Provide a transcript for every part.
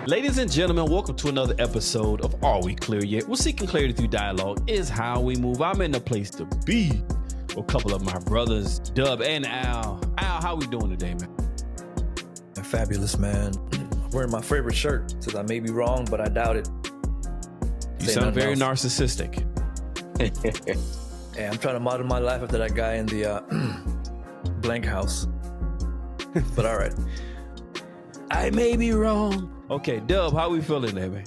Ladies and gentlemen, welcome to another episode of Are We Clear Yet? We're seeking clarity through dialogue is how we move. I'm in the place to be. A couple of my brothers, Dub and Al. Al, how we doing today, man? Fabulous, man. I'm wearing my favorite shirt. Says I may be wrong, but I doubt it. You sound very narcissistic. Hey, I'm trying to model my life after that guy in the blank house. But all right. I may be wrong. Okay, Dub, how we feeling there, man?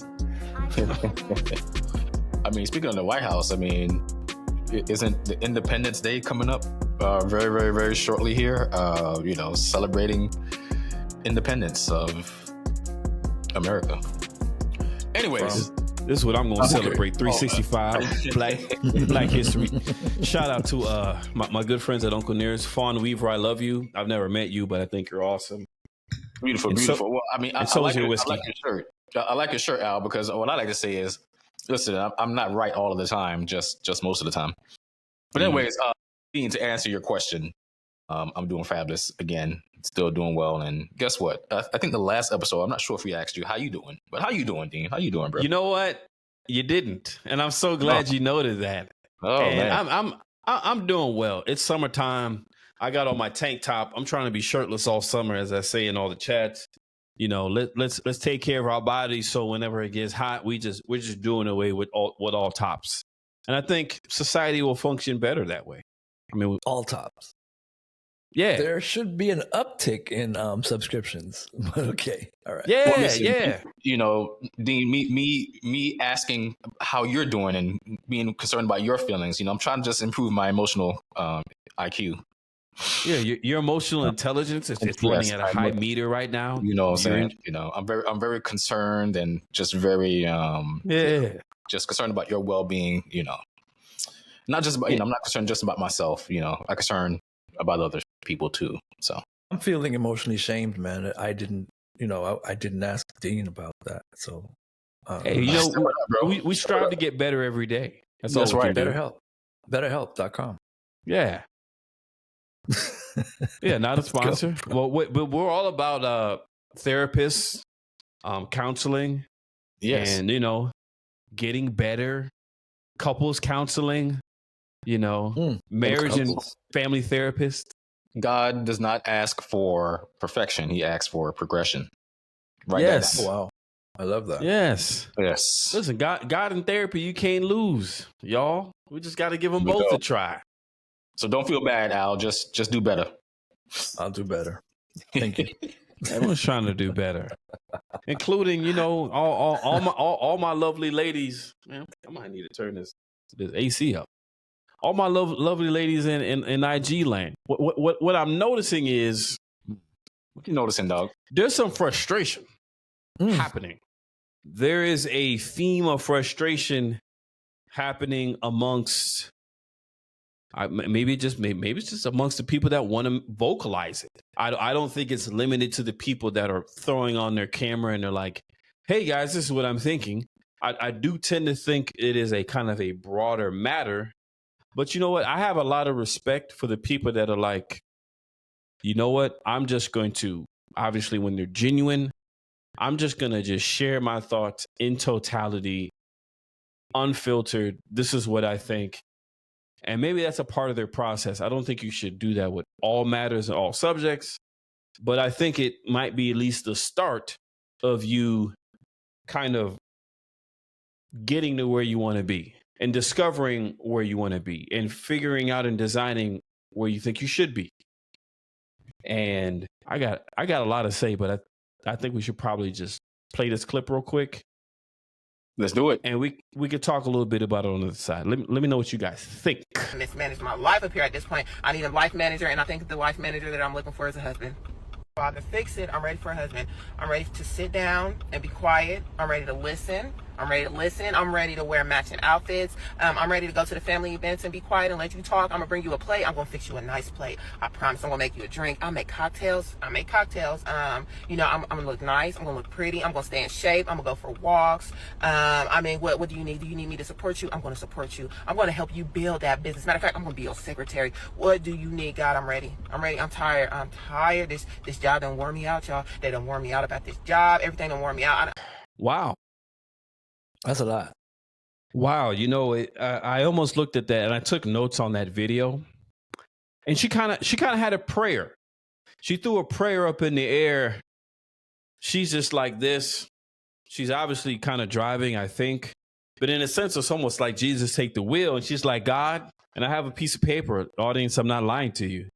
I mean, speaking of the White House, I mean, isn't the Independence Day coming up very, very, very shortly here? Celebrating independence of America. Anyways, this is what I'm going to celebrate. 365 Black History. Shout out to my good friends at Uncle Nearest. Fawn Weaver, I love you. I've never met you, but I think you're awesome. Beautiful. Well, I mean, I like your shirt. I like your shirt, Al, because what I like to say is, listen, I'm not right all of the time, just most of the time. But anyways, to answer your question, I'm doing fabulous again, still doing well. And guess what? I think the last episode, I'm not sure if we asked you how you doing, but how you doing, Dean? How you doing, bro? You know what? You didn't, and I'm so glad you noted that. Oh, and man. I'm doing well. It's summertime. I got on my tank top. I'm trying to be shirtless all summer, as I say in all the chats. You know, let's take care of our bodies so whenever it gets hot, we're just doing away with all tops. And I think society will function better that way. I mean, all tops. Yeah, there should be an uptick in subscriptions. But okay, all right. Yeah, well, listen, yeah. You know, Dean, me asking how you're doing and being concerned about your feelings. You know, I'm trying to just improve my emotional IQ. Yeah, your emotional intelligence is running at a high meter right now. You know what I'm saying? You know, I'm very concerned and just very just concerned about your well-being, you know. Not just about, I'm not concerned just about myself, you know. I'm concerned about other people too. So I'm feeling emotionally shamed, man. I didn't ask Dean about that. So hey, you know, we strive to get better every day. That's right. BetterHelp.com. Yeah. Yeah, not a sponsor. Well, but we're all about therapists, counseling, yes, and you know, getting better, couples counseling, you know, marriage and family therapist. God does not ask for perfection; He asks for progression. Right? Yes. Wow, I love that. Yes. Listen, God in therapy, you can't lose, y'all. We just got to give them both a try. So don't feel bad, Al. Just do better. I'll do better. Thank you. Everyone's trying to do better, including, you know, all my lovely ladies. Man, I might need to turn this AC up. All my lovely ladies in IG land. What I'm noticing is, what you noticing, dog? There's some frustration happening. There is a theme of frustration happening amongst. Maybe it's just amongst the people that want to vocalize it. I don't think it's limited to the people that are throwing on their camera and they're like, hey guys, this is what I'm thinking. I do tend to think it is a kind of a broader matter, but you know what? I have a lot of respect for the people that are like, you know what? I'm just going to, obviously when they're genuine, I'm just going to just share my thoughts in totality, unfiltered. This is what I think. And maybe that's a part of their process. I don't think you should do that with all matters and all subjects, but I think it might be at least the start of you kind of getting to where you want to be and discovering where you want to be and figuring out and designing where you think you should be. And I got a lot to say, but I think we should probably just play this clip real quick. Let's do it. And we could talk a little bit about it on the other side. Let me know what you guys think. Mismanage my life up here at this point. I need a life manager, and I think the life manager that I'm looking for is a husband. Father, fix it. I'm ready for a husband. I'm ready to sit down and be quiet. I'm ready to listen. I'm ready to listen. I'm ready to wear matching outfits. I'm ready to go to the family events and be quiet and let you talk. I'm gonna bring you a plate. I'm gonna fix you a nice plate. I promise. I'm gonna make you a drink. I make cocktails. You know, I'm gonna look nice. I'm gonna look pretty. I'm gonna stay in shape. I'm gonna go for walks. I mean, what do you need? Do you need me to support you? I'm gonna support you. I'm gonna help you build that business. Matter of fact, I'm gonna be your secretary. What do you need, God? I'm ready. I'm tired. This job done wore me out, y'all. They done wore me out about this job. Everything done wore me out. Wow. That's a lot. Wow. You know, I almost looked at that and I took notes on that video. And she kind of had a prayer. She threw a prayer up in the air. She's just like this. She's obviously kind of driving, I think. But in a sense, it's almost like Jesus take the wheel. And she's like, God, and I have a piece of paper. Audience, I'm not lying to you.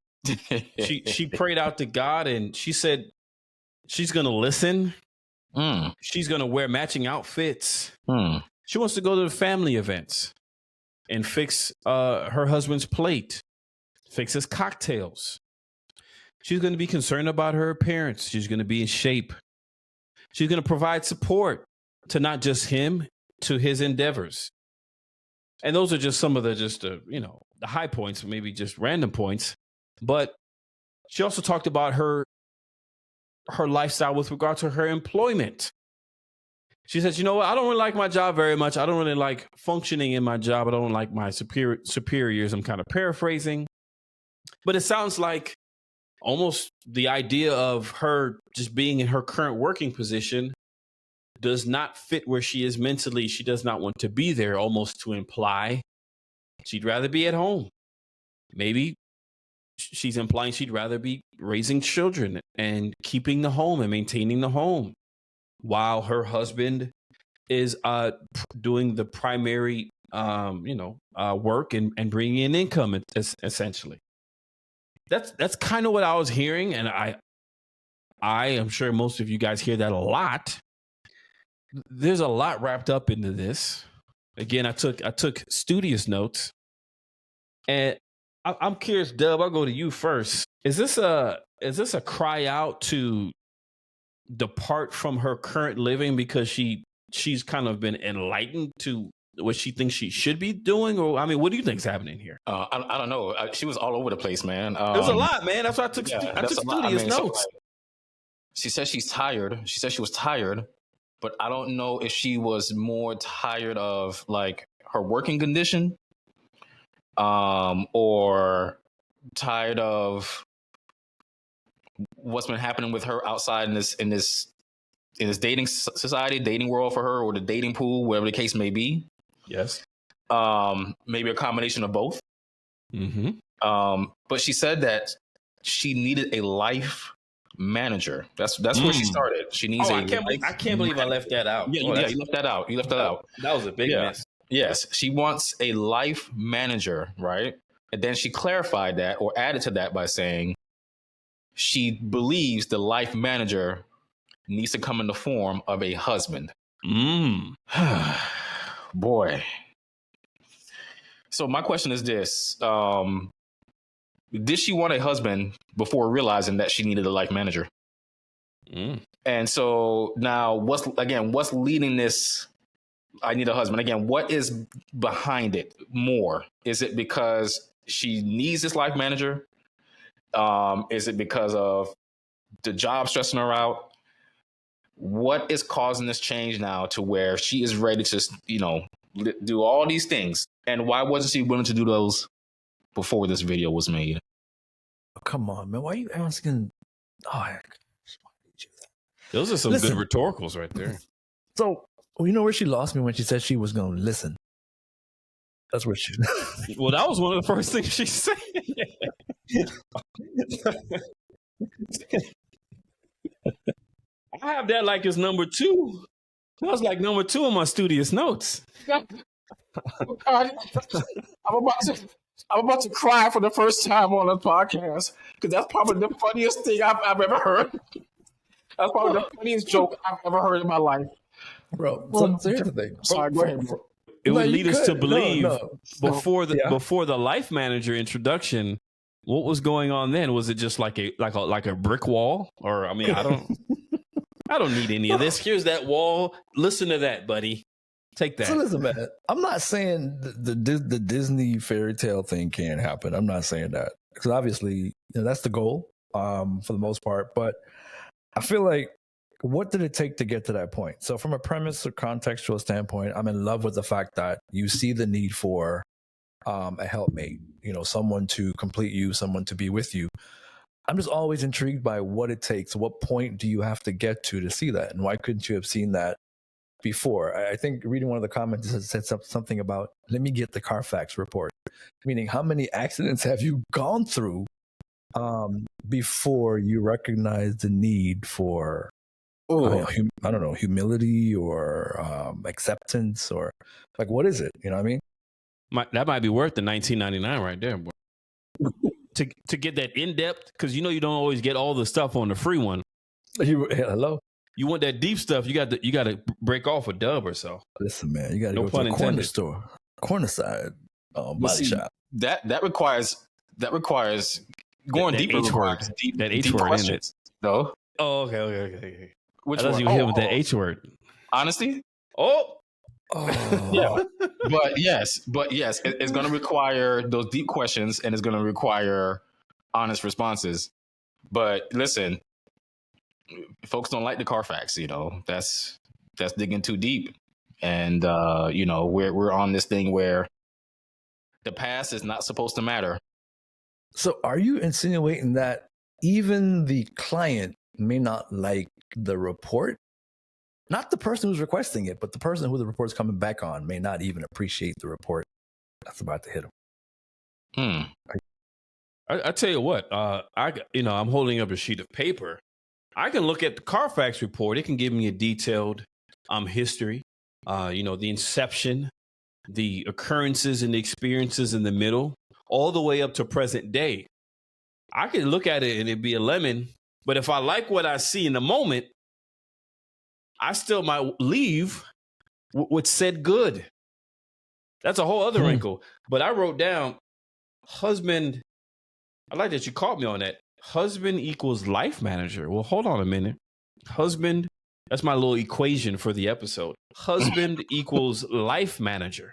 She prayed out to God and she said she's going to listen. She's going to wear matching outfits. She wants to go to the family events and fix her husband's plate, fix his cocktails. She's going to be concerned about her appearance. She's going to be in shape. She's going to provide support to not just him, to his endeavors. And those are just some of the high points, maybe just random points. But she also talked about her lifestyle with regard to her employment. She says, you know what? I don't really like my job very much. I don't really like functioning in my job. I don't like my superiors. I'm kind of paraphrasing. But it sounds like almost the idea of her just being in her current working position does not fit where she is mentally. She does not want to be there, almost to imply she'd rather be at home. Maybe she's implying she'd rather be raising children and keeping the home and maintaining the home while her husband is doing the primary work and bringing in income, essentially. That's kind of what I was hearing, and I am sure most of you guys hear that a lot. There's a lot wrapped up into this. Again, I took studious notes, and I'm curious, Dub. I'll go to you first. Is this a cry out to depart from her current living because she's kind of been enlightened to what she thinks she should be doing? Or, I mean, what do you think's happening here? I don't know. She was all over the place, man. There's a lot, man. That's why I took studious notes. She said she's tired. She said she was tired, but I don't know if she was more tired of like her working condition, or tired of what's been happening with her outside in this dating society, dating world for her, or the dating pool, whatever the case may be. Yes. Maybe a combination of both. Mm-hmm. But she said that she needed a life manager. That's where she started. She needs I can't believe I left that out. Yeah, you left that out. You left that out. That was a big mess. Yes. She wants a life manager, right? And then she clarified that or added to that by saying she believes the life manager needs to come in the form of a husband. Boy. So my question is this. Did she want a husband before realizing that she needed a life manager? And so now what's leading this? I need a husband. Again, what is behind it more? Is it because she needs this life manager? Is it because of the job stressing her out? What is causing this change now to where she is ready to, do all these things? And why wasn't she willing to do those before this video was made? Oh, come on, man. Why are you asking? Those are some good rhetoricals right there. So, you know where she lost me when she said she was going to listen? That's where she... Well, that was one of the first things she said. I have that like as number 2. That was like number 2 on my studious notes. I'm about to cry for the first time on the podcast because that's probably the funniest thing I've ever heard. That's probably the funniest joke I've ever heard in my life. Bro, so here's the thing. Sorry, go ahead, bro. It would lead us to believe before the life manager introduction, what was going on then? Was it just like a brick wall? Or I mean, I don't need any of this. Here's that wall. Listen to that, buddy. Take that. So listen, man, I'm not saying the Disney fairy tale thing can't happen. I'm not saying that, because obviously that's the goal for the most part. But I feel like, what did it take to get to that point? So from a premise or contextual standpoint, I'm in love with the fact that you see the need for a helpmate, someone to complete you, someone to be with you. I'm just always intrigued by what it takes. What point do you have to get to see that? And why couldn't you have seen that before? I think reading one of the comments said something about, let me get the Carfax report, meaning how many accidents have you gone through before you recognize the need for, I don't know, humility or acceptance, or like, what is it? You know what I mean? That might be worth the $19.99 right there, boy. to get that in depth, because you don't always get all the stuff on the free one. Hello. You want that deep stuff, you got to break off a dub or so. Listen, man, you got to go to a corner store, corner side body shop. That requires going deeper. Requires deep questions, though. Oh, okay. Which one? You hit with that H word. Honesty. Oh. Yeah, but yes, it's going to require those deep questions, and it's going to require honest responses. But listen, folks don't like the Carfax. That's digging too deep, and we're on this thing where the past is not supposed to matter. So, are you insinuating that even the client may not like the report? Not the person who's requesting it, but the person who the report's coming back on may not even appreciate the report that's about to hit them. I tell you what, I'm holding up a sheet of paper. I can look at the Carfax report. It can give me a detailed history, the inception, the occurrences and the experiences in the middle, all the way up to present day. I can look at it and it'd be a lemon, but if I like what I see in the moment, I still might leave with said good. That's a whole other wrinkle. But I wrote down husband. I like that you caught me on that. Husband equals life manager. Well, hold on a minute. Husband, that's my little equation for the episode. Husband equals life manager.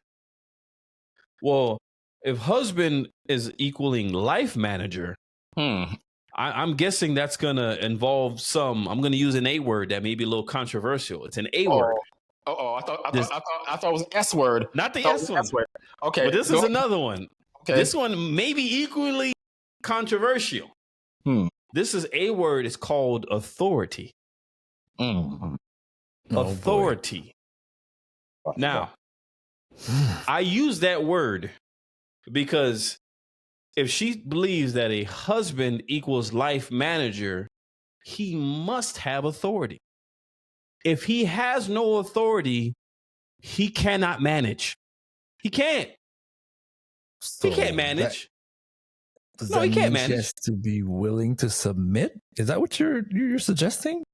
Well, if husband is equaling life manager, I'm guessing that's going to involve I'm going to use an A word that may be a little controversial. It's an A word. I thought it was an S word. Not the S one. Okay. But this is another one. Okay. This one may be equally controversial. This is A word. It's called authority. Authority. Now, I use that word because if she believes that a husband equals life manager, he must have authority. If he has no authority, he cannot manage. He can't. So he can't manage. He can't manage. He has to be willing to submit? Is that what you're suggesting?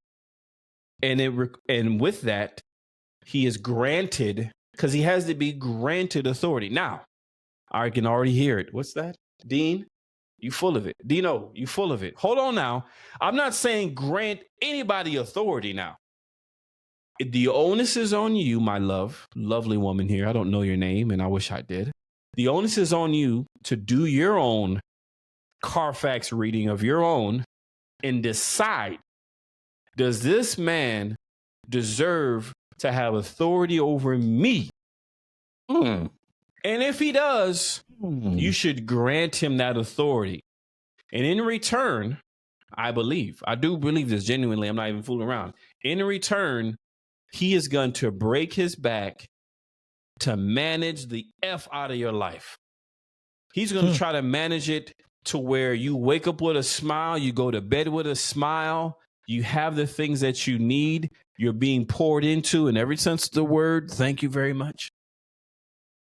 And with that, he is granted, because he has to be granted authority. Now, I can already hear it. What's that? Dean, you full of it. Dino, you full of it. Hold on now. I'm not saying grant anybody authority now. The onus is on you, my lovely woman here. I don't know your name, and I wish I did. The onus is on you to do your own Carfax reading of your own and decide, does this man deserve to have authority over me? And if he does, you should grant him that authority. And in return, I do believe this genuinely. I'm not even fooling around. In return, he is going to break his back to manage the F out of your life. He's going to try to manage it to where you wake up with a smile, you go to bed with a smile, you have the things that you need, you're being poured into in every sense of the word. Thank you very much.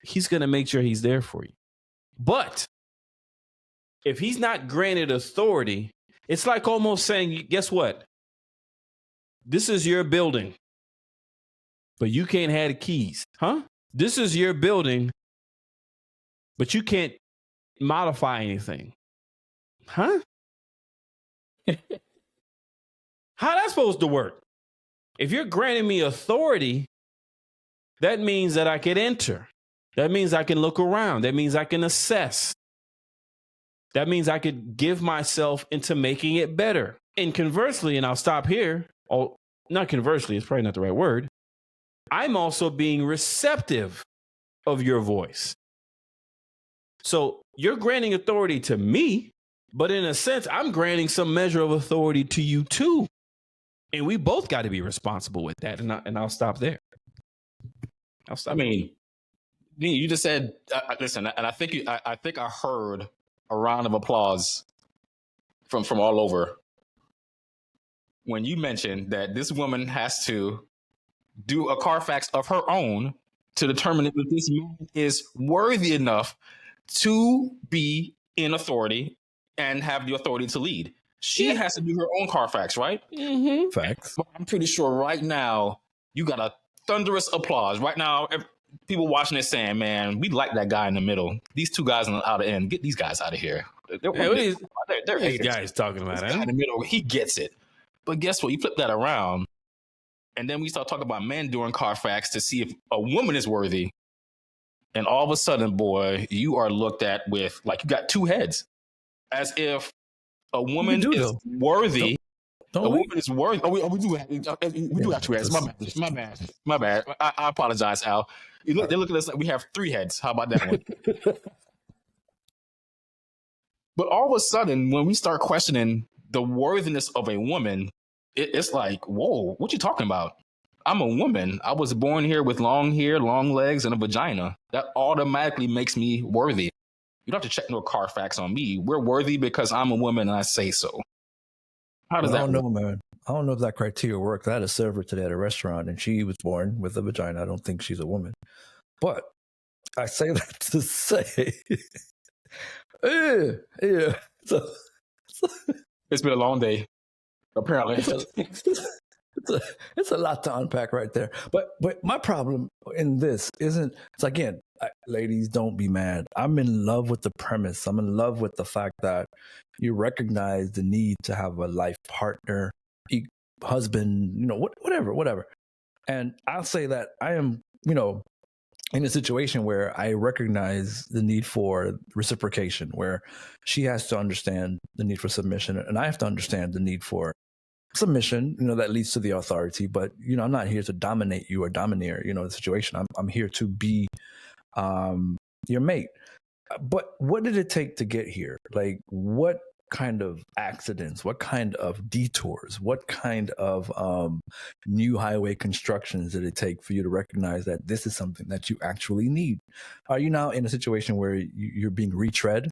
He's going to make sure he's there for you. But if he's not granted authority, it's like almost saying, guess what? This is your building, but you can't have the keys. Huh? This is your building, but you can't modify anything. Huh? How that's supposed to work? If you're granting me authority, that means that I could enter. That means I can look around. That means I can assess. That means I could give myself into making it better. And conversely, and I'll stop here, not conversely, it's probably not the right word. I'm also being receptive of your voice. So you're granting authority to me, but in a sense, I'm granting some measure of authority to you too. And we both got to be responsible with that. And I'll stop there. I mean, you just said, listen, and I think I heard a round of applause from all over when you mentioned that this woman has to do a Carfax of her own to determine if this man is worthy enough to be in authority and have the authority to lead. She has to do her own Carfax, right? Mm-hmm. Facts. But I'm pretty sure right now you got a thunderous applause. Right now, people watching this saying, man, we like that guy in the middle. These two guys on the outer end, get these guys out of here. They're these guys talking about it. In the middle, he gets it. But guess what? You flip that around, and then we start talking about men doing Carfax to see if a woman is worthy. And all of a sudden, boy, you are looked at with, like, you got two heads. As if a woman is worthy. A woman is worthy. We do have two heads. My bad. I apologize, Al. They look at us like we have three heads. How about that one? But all of a sudden, when we start questioning the worthiness of a woman, it's like, whoa, what you talking about? I'm a woman. I was born here with long hair, long legs, and a vagina. That automatically makes me worthy. You don't have to check no Carfax on me. We're worthy because I'm a woman and I say so. How does that work? I don't know, man. I don't know if that criteria works. I had a server today at a restaurant, and she was born with a vagina. I don't think she's a woman. But I say that to say, yeah. It's been a long day, apparently. It's a lot to unpack right there. But my problem in this isn't, it's again, ladies, don't be mad. I'm in love with the premise. I'm in love with the fact that you recognize the need to have a life partner, husband, whatever. And I'll say that I am, in a situation where I recognize the need for reciprocation, where she has to understand the need for submission, and I have to understand the need for submission, that leads to the authority. But, I'm not here to dominate you or domineer, the situation. I'm here to be your mate. But what did it take to get here? Like, what kind of accidents, what kind of detours, what kind of new highway constructions did it take for you to recognize that this is something that you actually need? Are you now in a situation where you're being retread?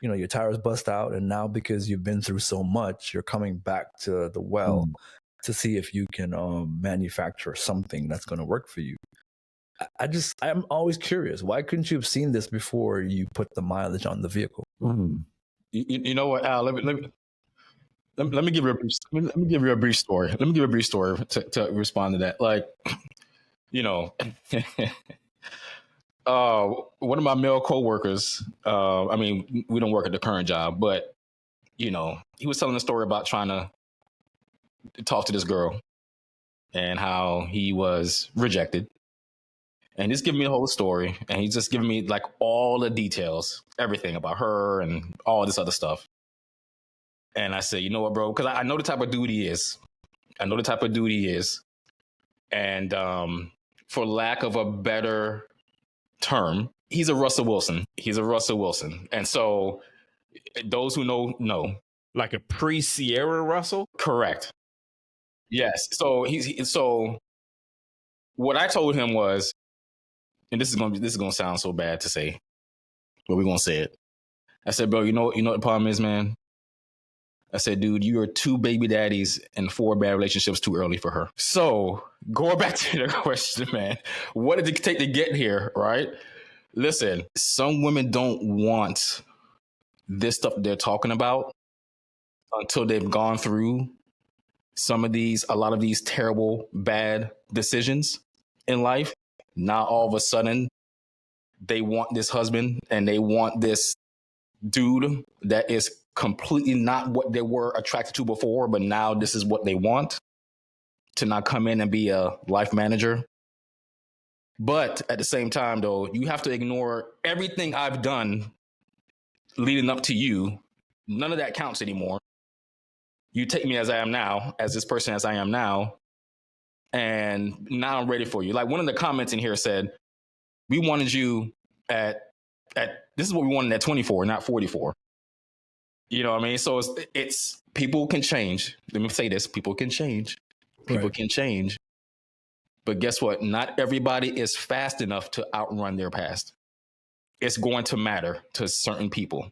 Your tires bust out, and now because you've been through so much, you're coming back to the well to see if you can manufacture something that's going to work for you. I'm always curious. Why couldn't you have seen this before you put the mileage on the vehicle? You know what, Al? Let me give you a brief story. Let me give you a brief story to respond to that. Like, one of my male coworkers, we don't work at the current job, but, he was telling a story about trying to talk to this girl and how he was rejected. And he's giving me the whole story, and he's just giving me like all the details, everything about her and all this other stuff. And I said, you know what, bro? Because I know the type of dude he is. And for lack of a better term, he's a Russell Wilson. And so those who know. Like a pre-Sierra Russell? Correct. Yes. So what I told him was, and this is gonna sound so bad to say, but we're gonna say it. I said, bro, you know what the problem is, man? I said, dude, you are 2 baby daddies and 4 bad relationships too early for her. So going back to the question, man, what did it take to get here, right? Listen, some women don't want this stuff they're talking about until they've gone through a lot of these terrible, bad decisions in life. Now, all of a sudden, they want this husband and they want this dude that is completely not what they were attracted to before, but now this is what they want, to not come in and be a life manager. But at the same time, though, you have to ignore everything I've done leading up to you. None of that counts anymore. You take me as I am now, as this person as I am now, and now I'm ready for you. Like one of the comments in here said, we wanted you at this is what we wanted at 24, not 44. You know what I mean? So it's people can change. Let me say this, people can change. People can change. But guess what? Not everybody is fast enough to outrun their past. It's going to matter to certain people.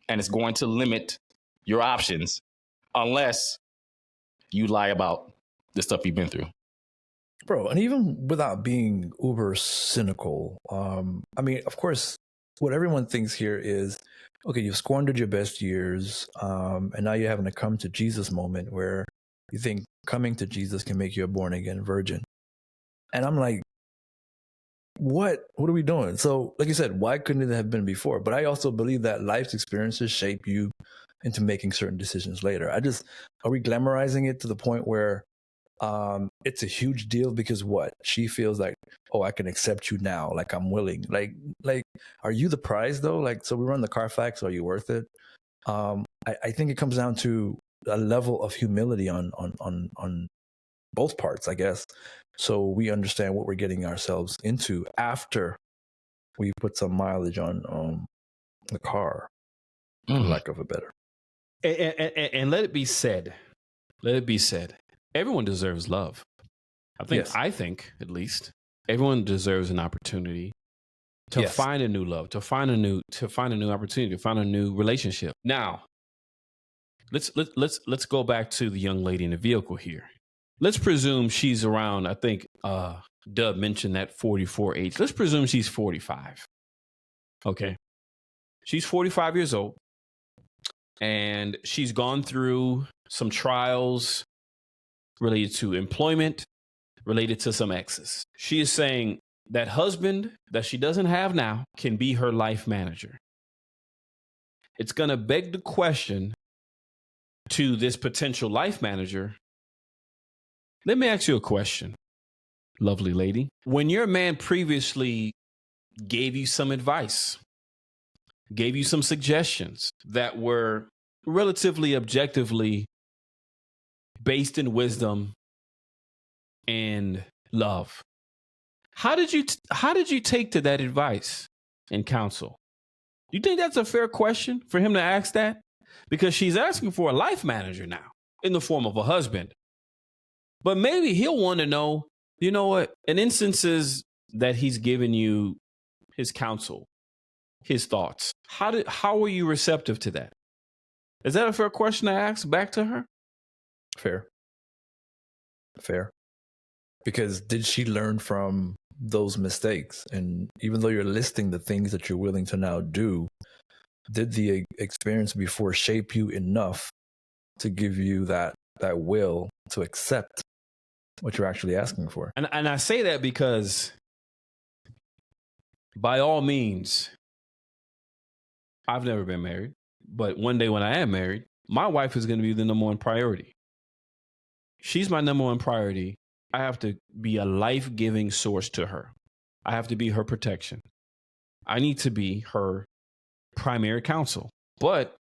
And it's going to limit your options unless you lie about the stuff you've been through. Bro, and even without being uber cynical, I mean, of course, what everyone thinks here is, okay, you've squandered your best years, and now you're having to come to Jesus moment where you think coming to Jesus can make you a born-again virgin. And I'm like, what are we doing? So, like you said, why couldn't it have been before? But I also believe that life's experiences shape you into making certain decisions later. Are we glamorizing it to the point where it's a huge deal because what? She feels like, oh, I can accept you now. Like I'm willing. Like, are you the prize though? Like, so we run the Carfax. Are you worth it? I think it comes down to a level of humility on both parts, I guess. So we understand what we're getting ourselves into after we put some mileage on the car, for lack of a better. And let it be said, everyone deserves love. I think at least everyone deserves an opportunity to find a new love, to find a new opportunity, to find a new relationship. Now, let's go back to the young lady in the vehicle here. Let's presume she's around, I think Dub mentioned that 44 age. Let's presume she's 45. Okay. She's 45 years old and she's gone through some trials related to employment, related to some exes. She is saying that husband that she doesn't have now can be her life manager. It's going to beg the question to this potential life manager. Let me ask you a question, lovely lady. When your man previously gave you some advice, gave you some suggestions that were relatively objectively based in wisdom and love, how did you take to that advice and counsel? Do you think that's a fair question for him to ask that? Because she's asking for a life manager now in the form of a husband. But maybe he'll want to know, you know what, in instances that he's given you his counsel, his thoughts, how were you receptive to that? Is that a fair question to ask back to her? Fair. Because did she learn from those mistakes? And even though you're listing the things that you're willing to now do, did the experience before shape you enough to give you that will to accept what you're actually asking for? And I say that because by all means, I've never been married, but one day when I am married, my wife is going to be the number one priority. She's my number one priority. I have to be a life-giving source to her. I have to be her protection. I need to be her primary counsel. But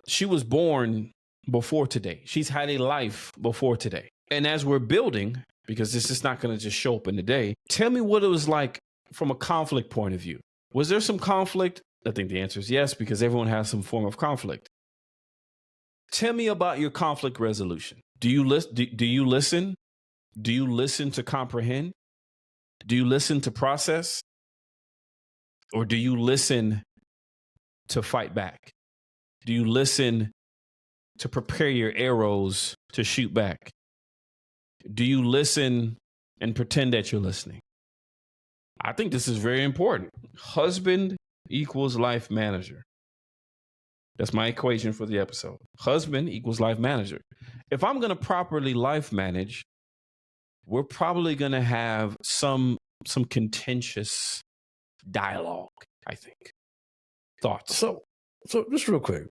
she was born before today. She's had a life before today. And as we're building, because this is not going to just show up in a day, tell me what it was like from a conflict point of view. Was there some conflict? I think the answer is yes, because everyone has some form of conflict. Tell me about your conflict resolution. Do you listen? Do you listen to comprehend? Do you listen to process? Or do you listen to fight back? Do you listen to prepare your arrows to shoot back? Do you listen and pretend that you're listening? I think this is very important. Husband equals life manager. That's my equation for the episode. Husband equals life manager. If I'm going to properly life manage, we're probably going to have some contentious dialogue, I think. Thoughts? So just real quick,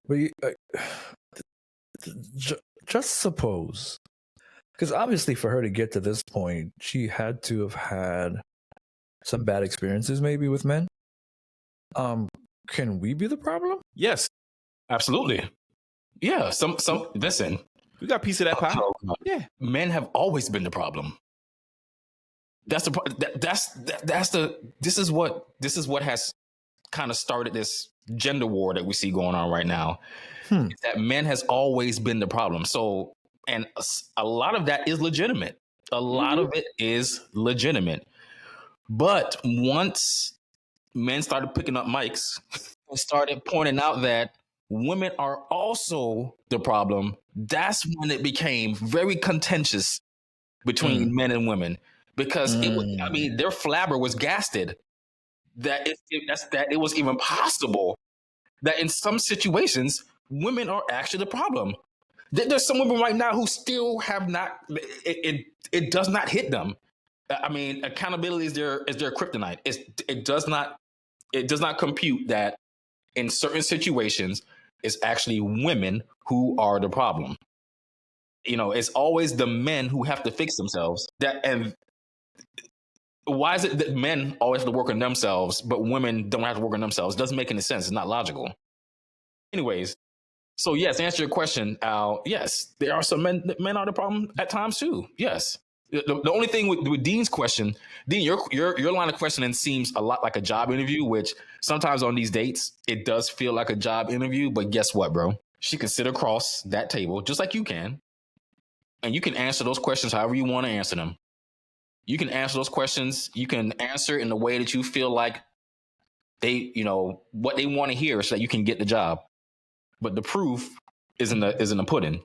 just suppose, because obviously for her to get to this point, she had to have had some bad experiences maybe with men. Can we be the problem? Yes, absolutely. Yeah, some listen. We got a piece of that pie. Yeah, men have always been the problem. This is what has kind of started this gender war that we see going on right now. That men has always been the problem. So, and a lot of that is legitimate. A lot of it is legitimate. But once men started picking up mics and started pointing out that women are also the problem, that's when it became very contentious between men and women, because their flabber was gasted that it was even possible that in some situations women are actually the problem. There's some women right now who still have not. It does not hit them. I mean, accountability is their kryptonite. It does not compute that in certain situations it's actually women who are the problem. You know, it's always the men who have to fix themselves. And why is it that men always have to work on themselves, but women don't have to work on themselves? It doesn't make any sense. It's not logical. Anyways, so yes, to answer your question, Al, yes, there are some men are the problem at times too. Yes. The only thing with Dean's question, Dean, your line of questioning seems a lot like a job interview, which sometimes on these dates, it does feel like a job interview. But guess what, bro? She can sit across that table just like you can. And you can answer those questions however you want to answer them. You can answer those questions. You can answer in the way that you feel like what they want to hear so that you can get the job. But the proof is in the pudding.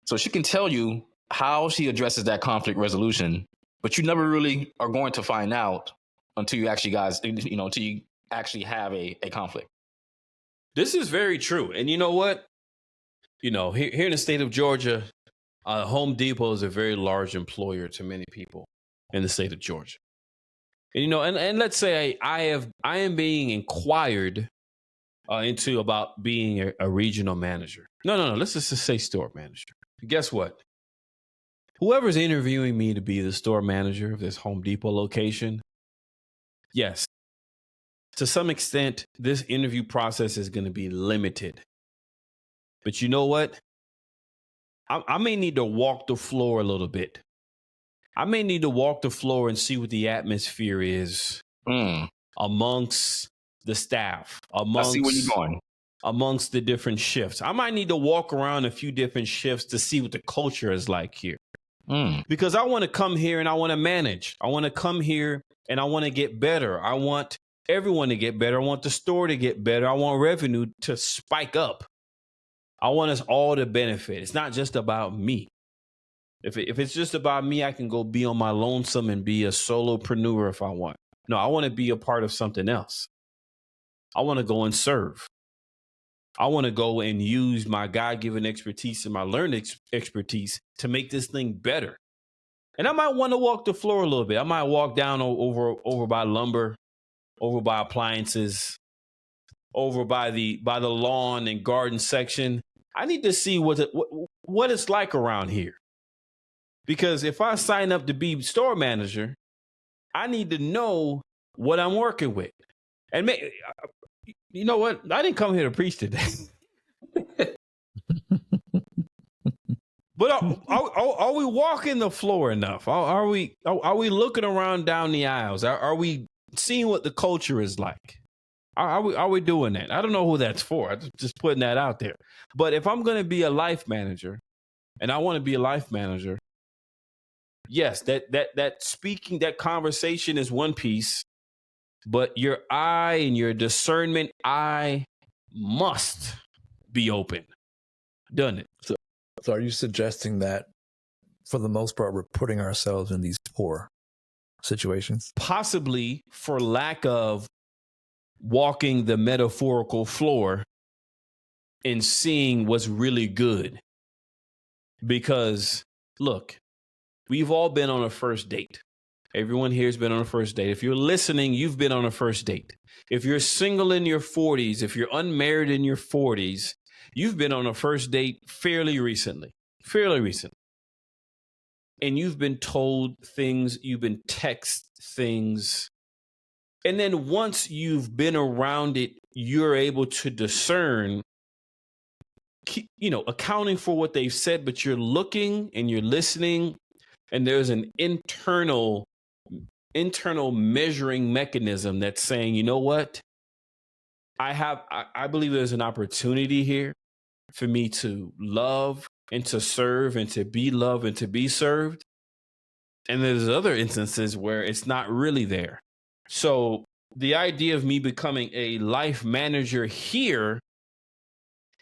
So she can tell you how she addresses that conflict resolution, but you never really are going to find out until you actually have a conflict. This is very true. And you know what? Here in the state of Georgia, Home Depot is a very large employer to many people in the state of Georgia. And, and let's say I am being inquired into about being a regional manager. No. Let's just say store manager. Guess what? Whoever's interviewing me to be the store manager of this Home Depot location, yes, to some extent, this interview process is going to be limited. But you know what? I may need to walk the floor a little bit. I may need to walk the floor and see what the atmosphere is amongst the staff, I see where you're going. Amongst the different shifts. I might need to walk around a few different shifts to see what the culture is like here. Because I want to come here and I want to manage. I want to come here and I want to get better. I want everyone to get better. I want the store to get better. I want revenue to spike up. I want us all to benefit. It's not just about me. If it's just about me, I can go be on my lonesome and be a solopreneur if I want. No, I want to be a part of something else. I want to go and serve. I want to go and use my God-given expertise and my learned expertise to make this thing better. And I might want to walk the floor a little bit. I might walk down over by lumber, over by appliances, over by the lawn and garden section. I need to see what it's like around here. Because if I sign up to be store manager, I need to know what I'm working with. And you know what? I didn't come here to preach today. But are we walking the floor enough? Are we looking around down the aisles? Are we seeing what the culture is like? Are we doing that? I don't know who that's for. I'm just putting that out there. But if I'm going to be a life manager, and I want to be a life manager, yes, that speaking, that conversation is one piece. But your eye and your discernment eye must be open. Done it. So are you suggesting that for the most part, we're putting ourselves in these poor situations? Possibly for lack of walking the metaphorical floor and seeing what's really good. Because, look, we've all been on a first date. Everyone here has been on a first date. If you're listening, you've been on a first date. If you're single in your 40s, if you're unmarried in your 40s, you've been on a first date fairly recently. And you've been told things, you've been texted things And then once you've been around it, you're able to discern, accounting for what they've said, but you're looking and you're listening, and there's an internal measuring mechanism that's saying, you know what? I believe there's an opportunity here for me to love and to serve and to be loved and to be served. And there's other instances where it's not really there. So the idea of me becoming a life manager here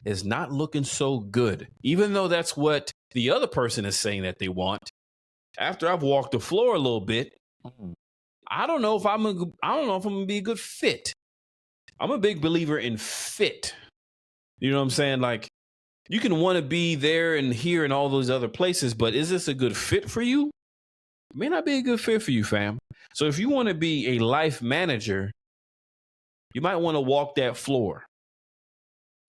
is not looking so good, even though that's what the other person is saying that they want. After I've walked the floor a little bit, I don't know if I'm gonna be a good fit. I'm a big believer in fit. You know what I'm saying? Like, you can want to be there and here and all those other places, but is this a good fit for you? It may not be a good fit for you, fam. So if you want to be a life manager, you might want to walk that floor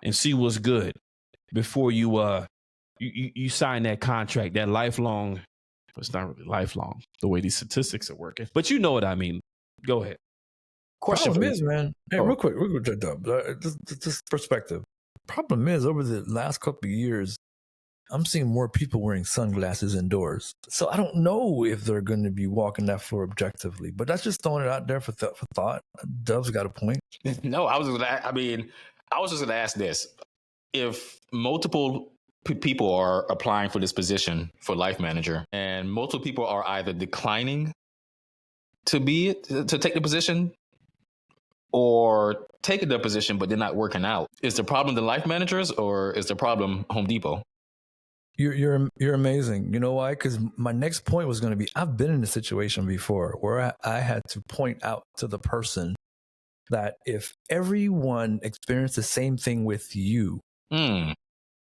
and see what's good before you sign that contract, that lifelong. It's not really lifelong the way these statistics are working, but you know what I mean. Go ahead. Question is, man. Hey, real quick, just perspective. Problem is, over the last couple of years, I'm seeing more people wearing sunglasses indoors. So I don't know if they're going to be walking that floor objectively, but that's just throwing it out there for thought. Dove's got a point. No, I was just going to ask this: if multiple people are applying for this position for life manager, and multiple people are either declining to take the position, or taking the position but they're not working out, is the problem the life managers, or is the problem Home Depot? You're amazing. You know why? Because my next point was going to be, I've been in a situation before where I had to point out to the person that if everyone experienced the same thing with you,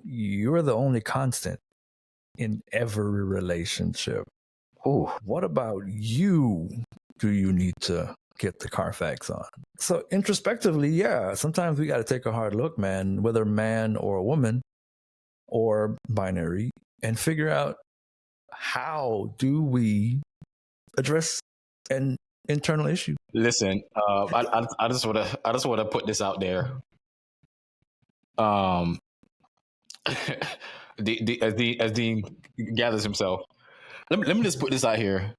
you're the only constant in every relationship. Ooh. What about you? Do you need to get the Carfax on? So introspectively, yeah, sometimes we got to take a hard look, man, whether man or woman or binary, and figure out how do we address an internal issue. Listen, I just want to put this out there. As Dean gathers himself, let me just put this out here.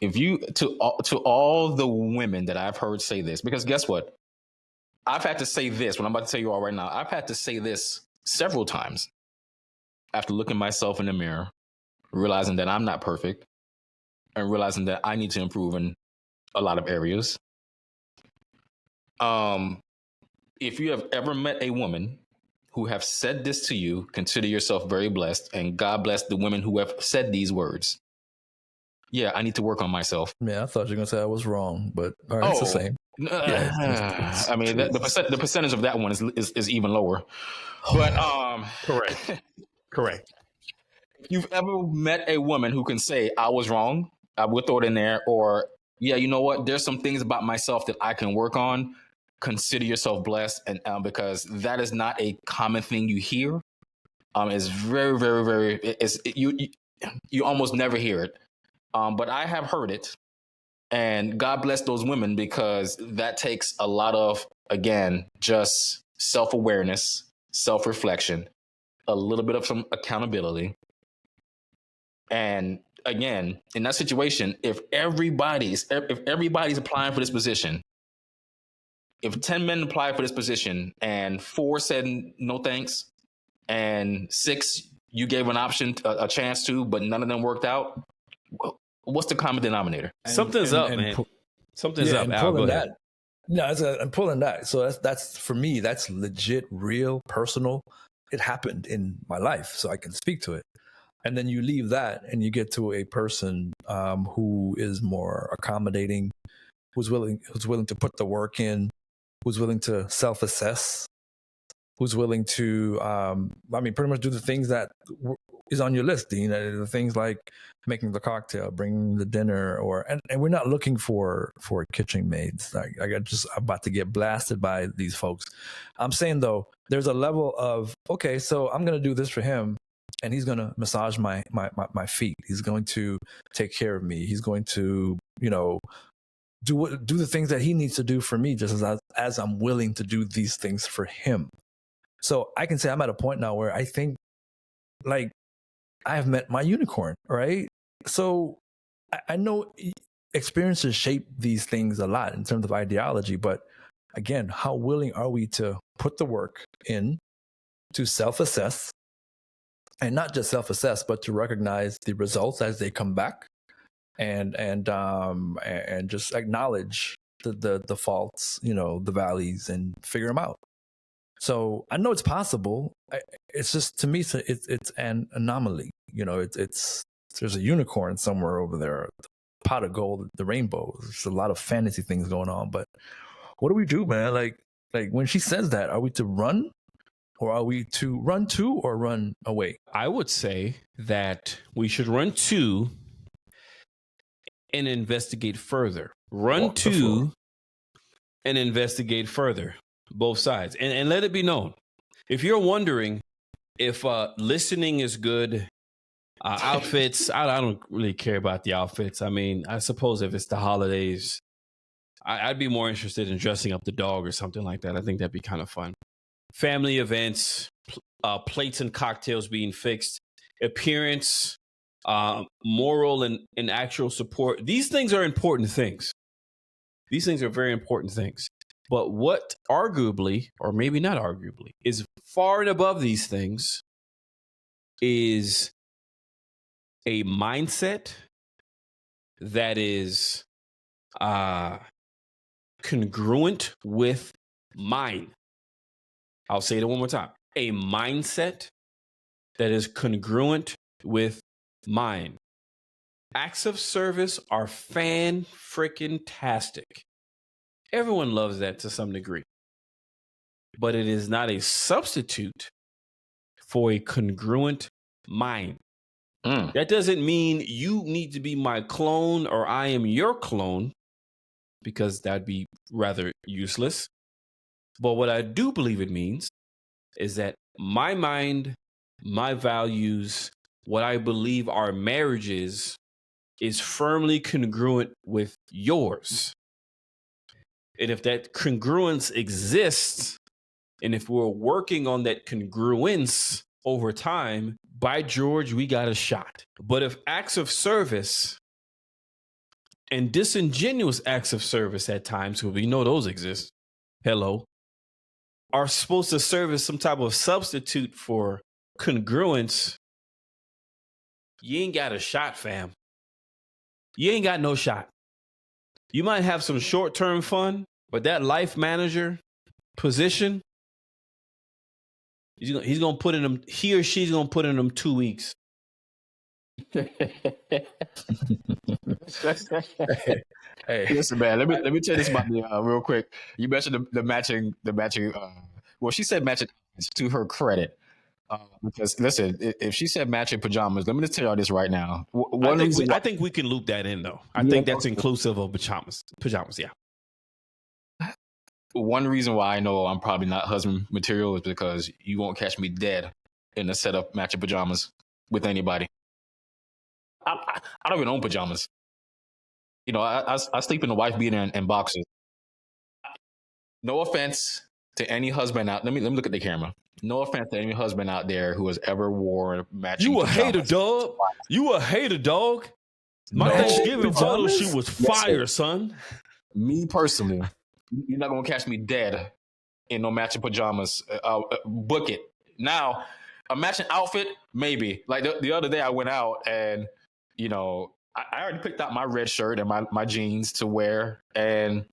If you to all the women that I've heard say this, because guess what? I've had to say this, what I'm about to tell you all right now. I've had to say this several times after looking myself in the mirror, realizing that I'm not perfect, and realizing that I need to improve in a lot of areas. If you have ever met a woman who have said this to you, consider yourself very blessed, and God bless the women who have said these words. Yeah, I need to work on myself. Yeah, I thought you were going to say I was wrong, but all right, it's the same. I mean, the percentage of that one is even lower. But Correct. If you've ever met a woman who can say, I was wrong, I would throw it in there, or, yeah, you know what? There's some things about myself that I can work on. Consider yourself blessed, and because that is not a common thing you hear. It's very, very, very. You almost never hear it, but I have heard it, and God bless those women, because that takes a lot of, again, just self-awareness, self-reflection, a little bit of some accountability, and again, in that situation, if everybody's applying for this position. If 10 men apply for this position and 4 said no thanks, and 6 you gave an option, a chance to, but none of them worked out, what's the common denominator? Something's up, man. Something's up. Al, go ahead. No, I'm pulling that. So that's for me. That's legit, real, personal. It happened in my life, so I can speak to it. And then you leave that, and you get to a person who is more accommodating, who's willing to put the work in, who's willing to self-assess, who's willing to, pretty much do the things that is on your list, Dean. The things like making the cocktail, bringing the dinner, and we're not looking for kitchen maids. I'm about to get blasted by these folks. I'm saying, though, there's a level of, okay, so I'm going to do this for him, and he's going to massage my feet. He's going to take care of me. He's going to, do the things that he needs to do for me, just as I'm willing to do these things for him. So I can say I'm at a point now where I think, like, I have met my unicorn, right? So I know experiences shape these things a lot in terms of ideology, but again, how willing are we to put the work in to self-assess, and not just self-assess, but to recognize the results as they come back, and just acknowledge the faults, the valleys, and figure them out. So I know it's possible. It's just, to me, it's an anomaly. It's there's a unicorn somewhere over there, a pot of gold, the rainbow. There's a lot of fantasy things going on. But what do we do, man? Like when she says that, are we to run, or are we to run to, or run away? I would say that we should run to and investigate further. Run to and investigate further. Both sides. And let it be known, if you're wondering if listening is good, outfits, I don't really care about the outfits. I mean, I suppose if it's the holidays, I'd be more interested in dressing up the dog or something like that. I think that'd be kind of fun. Family events, plates and cocktails being fixed, appearance, moral and actual support. These things are important things. These things are very important things. But what arguably, or maybe not arguably, is far and above these things is a mindset that is congruent with mine. I'll say it one more time. A mindset that is congruent with mine. Acts of service are fan-freaking-tastic. Everyone loves that to some degree. But it is not a substitute for a congruent mind. That doesn't mean you need to be my clone or I am your clone, because that'd be rather useless. But what I do believe it means is that my mind, my values, what I believe our marriage is firmly congruent with yours. And if that congruence exists, and if we're working on that congruence over time, by George, we got a shot. But if acts of service and disingenuous acts of service at times, because we know those exist, are supposed to serve as some type of substitute for congruence, you ain't got a shot, fam. You ain't got no shot. You might have some short-term fun, but that life manager position, he's gonna put in them. He or she's gonna put in them 2 weeks. Hey, listen, man. Let me tell you this about me real quick. You mentioned the matching. Well, she said matching to her credit. Because listen, if she said matching pajamas, let me just tell y'all this right now. I think we can loop that in, though. I think that's inclusive of pajamas. Yeah. One reason why I know I'm probably not husband material is because you won't catch me dead in a set of matching pajamas with anybody. I don't even own pajamas. I sleep in a wife beater and boxers. No offense to any husband out. Let me look at the camera. No offense to any husband out there who has ever worn matching pajamas. You a hater, dog. You a hater, dog. My Thanksgiving photo shoot was fire, son. Me personally, you're not going to catch me dead in no matching pajamas. Book it. Now, a matching outfit, maybe. Like the other day I went out and, I already picked out my red shirt and my jeans to wear. And,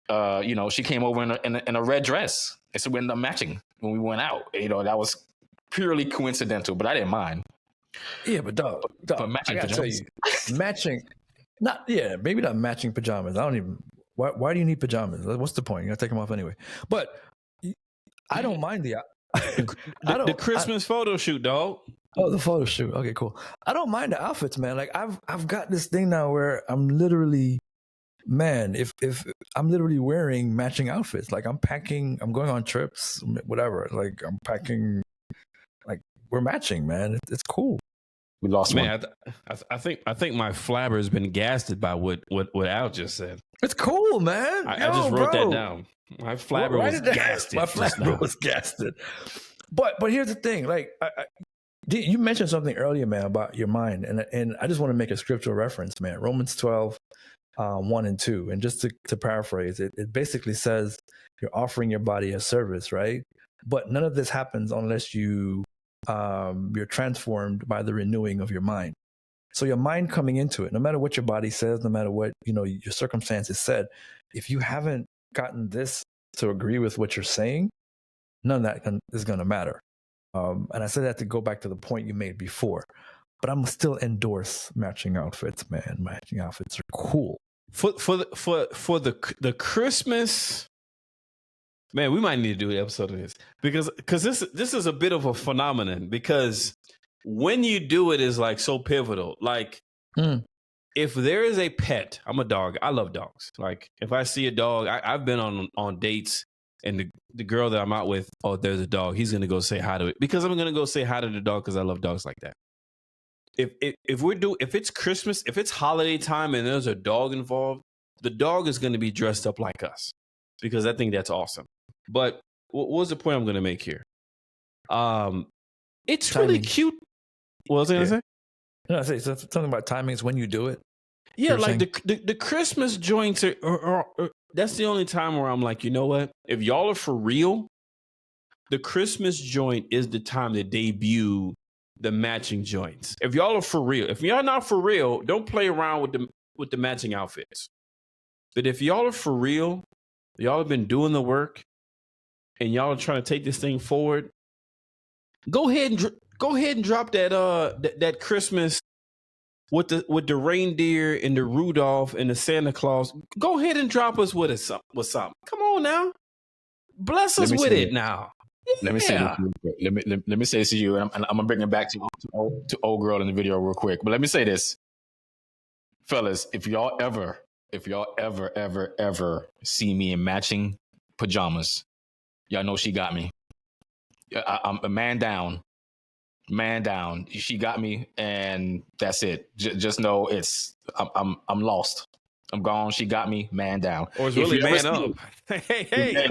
she came over in a red dress. And so we ended up matching when we went out. That was purely coincidental, but I didn't mind. Yeah, but dog, matching pajamas. Maybe not matching pajamas. I don't even. Why do you need pajamas? What's the point? You gotta take them off anyway. But I don't mind the Christmas photo shoot, dog. Oh, the photo shoot. Okay, cool. I don't mind the outfits, man. Like I've got this thing now where I'm literally, man, if I'm literally wearing matching outfits, like I'm going on trips, whatever. Like I'm packing, like we're matching, man. It's cool. We lost man. I think my flabber has been gasted by what Al just said. It's cool, man. I just wrote that down. My flabber was gasted. My flabber was gasted. But here's the thing. Like, you mentioned something earlier, man, about your mind. And I just want to make a scriptural reference, man. Romans 12, 1 and 2. And just to paraphrase, it basically says you're offering your body a service, right? But none of this happens unless you're transformed by the renewing of your mind. So your mind coming into it, no matter what your body says, no matter what, your circumstances said, if you haven't gotten this to agree with what you're saying, none of that is going to matter. And I said that to go back to the point you made before, but I'm still endorse matching outfits, man. Matching outfits are cool. For the Christmas, man, we might need to do an episode of this because this is a bit of a phenomenon because when you do it is like so pivotal. Like if there is a pet, I'm a dog. I love dogs. Like if I see a dog, I've been on dates and the girl that I'm out with, oh, there's a dog. He's going to go say hi to it because I'm going to go say hi to the dog because I love dogs like that. If it's Christmas, if it's holiday time and there's a dog involved, the dog is going to be dressed up like us because I think that's awesome. But what was the point I'm going to make here? It's timing. Really cute. What was I going to say? No, I say something about timing is when you do it. Yeah, like the Christmas joints are that's the only time where I'm like, you know what? If y'all are for real, the Christmas joint is the time to debut the matching joints. If y'all are for real, if y'all not for real, don't play around with the matching outfits. But if y'all are for real, y'all have been doing the work, and y'all are trying to take this thing forward, go ahead and drop that Christmas with the reindeer and the Rudolph and the Santa Claus. Go ahead and drop us with something. Come on now, bless us with it now. Let me say this. Let me say this to you, and I'm gonna bring it back to old girl in the video real quick. But let me say this, fellas, if y'all ever see me in matching pajamas, y'all know she got me. I'm a man down. She got me, and that's it. Just know I'm lost. I'm gone. She got me. Man down. Or it's really man up. Hey.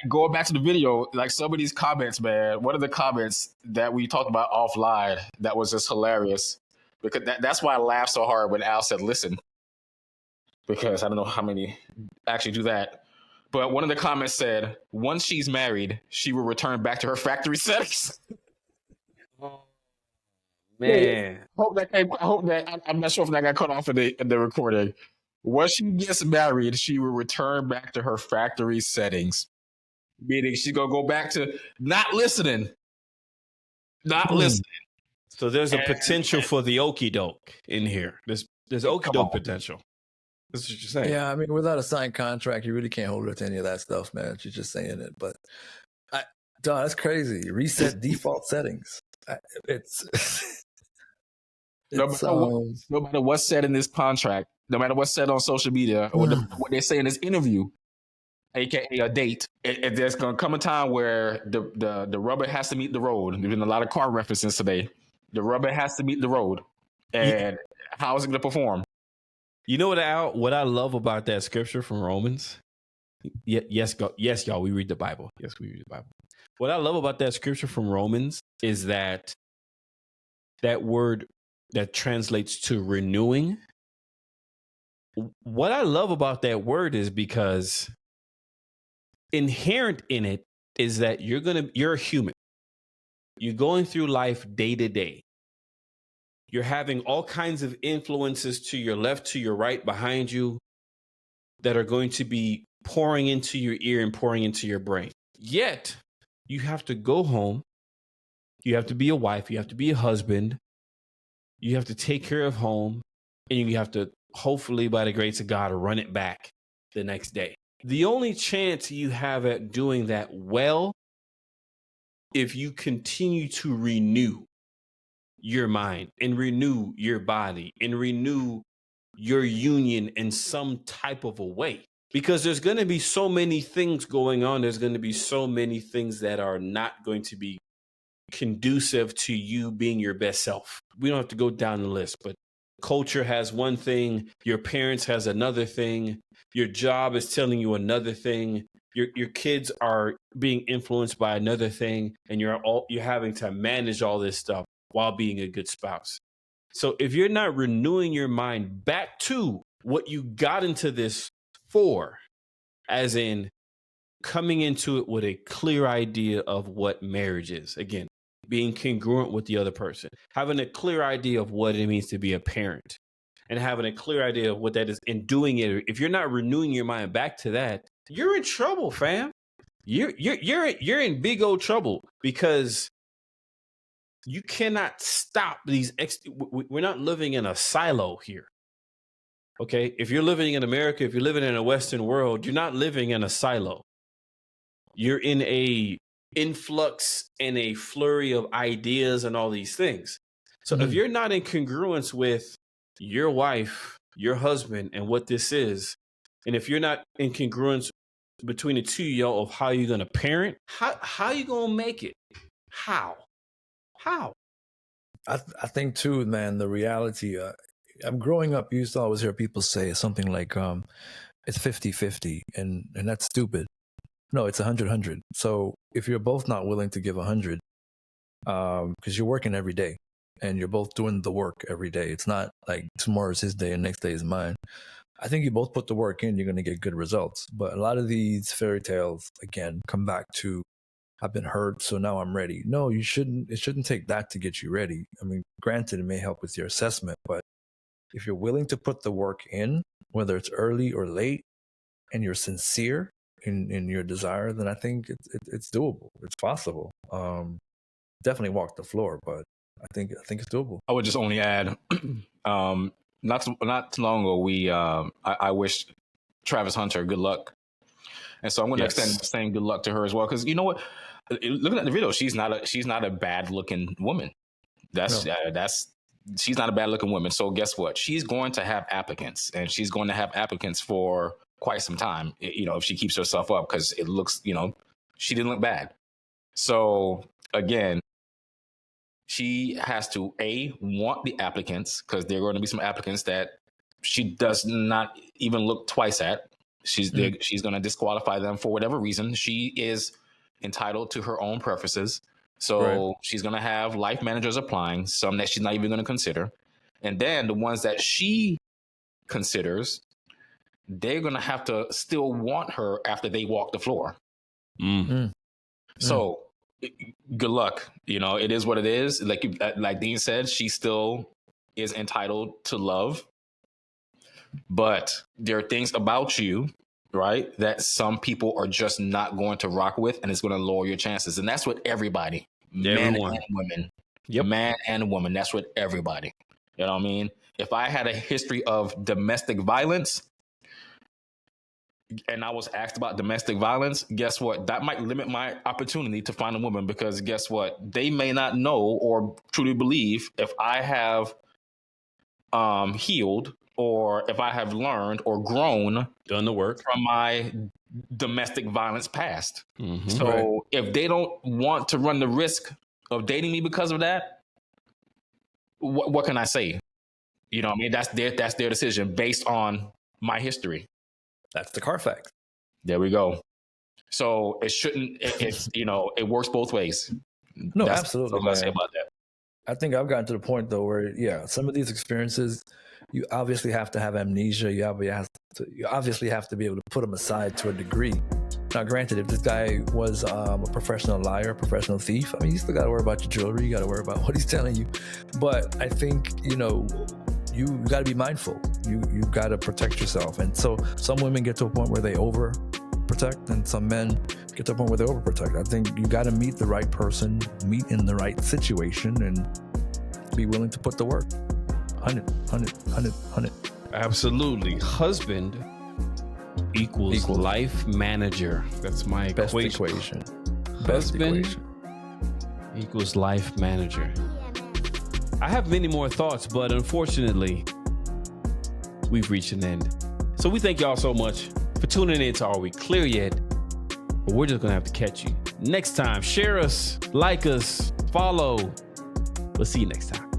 Going back to the video, like some of these comments, man. One of the comments that we talked about offline that was just hilarious because that's why I laughed so hard when Al said, "Listen," because I don't know how many actually do that. But one of the comments said, "Once she's married, she will return back to her factory settings." Man, I hope that I'm not sure if that got cut off in the recording. Once she gets married, she will return back to her factory settings, meaning she's gonna go back to not listening. So there's a potential for the okie doke in here. There's okie doke potential. That's what you're saying. Yeah, I mean, without a signed contract, you really can't hold her to any of that stuff, man. She's just saying it, but that's crazy. Reset default settings. No matter what's said in this contract, no matter what's said on social media, or what they say in this interview, aka a date, there's gonna come a time where the rubber has to meet the road. There's been a lot of car references today. The rubber has to meet the road, and how is it gonna perform? You know what I love about that scripture from Romans? Yes, y'all, we read the Bible. Yes, we read the Bible. What I love about that scripture from Romans is that word that translates to renewing. What I love about that word is because inherent in it is that you're a human. You're going through life day to day. You're having all kinds of influences to your left, to your right, behind you that are going to be pouring into your ear and pouring into your brain. Yet you have to go home. You have to be a wife. You have to be a husband. You have to take care of home, and you have to, hopefully, by the grace of God, run it back the next day. The only chance you have at doing that well, if you continue to renew your mind and renew your body and renew your union in some type of a way. Because there's going to be so many things going on. There's going to be so many things that are not going to be conducive to you being your best self. We don't have to go down the list, but culture has one thing. Your parents has another thing. Your job is telling you another thing. Your kids are being influenced by another thing. And you're having to manage all this stuff while being a good spouse. So if you're not renewing your mind back to what you got into this for, as in coming into it with a clear idea of what marriage is, again, being congruent with the other person, having a clear idea of what it means to be a parent, and having a clear idea of what that is, and doing it. If you're not renewing your mind back to that, you're in trouble, fam. You're in big old trouble, because you cannot stop these. We're not living in a silo here. Okay, if you're living in America, if you're living in a Western world, you're not living in a silo. You're in a influx and a flurry of ideas and all these things. So if you're not in congruence with your wife, your husband, and what this is, and if you're not in congruence between the two of y'all of how you're going to parent, how you going to make it? How? I think too, man, the reality, I'm growing up, you used to always hear people say something like, it's 50-50, and that's stupid. No, it's 100-100. So if you're both not willing to give 100, because you're working every day and you're both doing the work every day, it's not like tomorrow's his day and next day is mine. I think you both put the work in, you're going to get good results. But a lot of these fairy tales, again, come back to, I've been hurt, so now I'm ready. No, you shouldn't. It shouldn't take that to get you ready. I mean, granted, it may help with your assessment, but if you're willing to put the work in, whether it's early or late, and you're sincere in your desire, then I think it's doable. It's possible. Definitely walk the floor, but I think it's doable. I would just only add, not too long ago, I wished Travis Hunter good luck, and so I'm going to extend the same good luck to her as well. Because you know what, looking at the video, she's not a bad looking woman. She's not a bad looking woman. So guess what? She's going to have applicants, and she's going to have applicants for quite some time, if she keeps herself up, because it looks, she didn't look bad. So again, she has to want the applicants, because there are going to be some applicants that she does not even look twice at. She's going to disqualify them for whatever reason. She is entitled to her own preferences. So she's going to have life managers applying, some that she's not even going to consider. And then the ones that she considers, they're going to have to still want her after they walk the floor. So good luck. It is what it is. Like Dean said, she still is entitled to love. But there are things about you, right, that some people are just not going to rock with, and it's going to lower your chances. And that's what everybody, men and women, man and woman, that's what everybody, you know what I mean? If I had a history of domestic violence and I was asked about domestic violence, guess what? That might limit my opportunity to find a woman, because guess what? They may not know or truly believe if I have healed, or if I have learned or grown, done the work from my domestic violence past. So if they don't want to run the risk of dating me because of that, what can I say? You know what I mean? That's their decision based on my history. That's the Carfax. There we go. So it shouldn't, it works both ways. No, absolutely. What I'm going to say about that. I think I've gotten to the point though where, some of these experiences, you obviously have to have amnesia. You obviously have to be able to put them aside to a degree. Now, granted, if this guy was a professional liar, professional thief, I mean, you still got to worry about your jewelry. You got to worry about what he's telling you. But I think, you got to be mindful. You got to protect yourself. And so some women get to a point where they overprotect, and some men get to a point where they overprotect. I think you got to meet the right person, meet in the right situation, and be willing to put the work. 100. Absolutely. Husband equals life manager. That's my best equation. Husband equals life manager. I have many more thoughts, but unfortunately, we've reached an end. So we thank y'all so much for tuning in to Are We Clear Yet? But we're just going to have to catch you next time. Share us, like us, follow. We'll see you next time.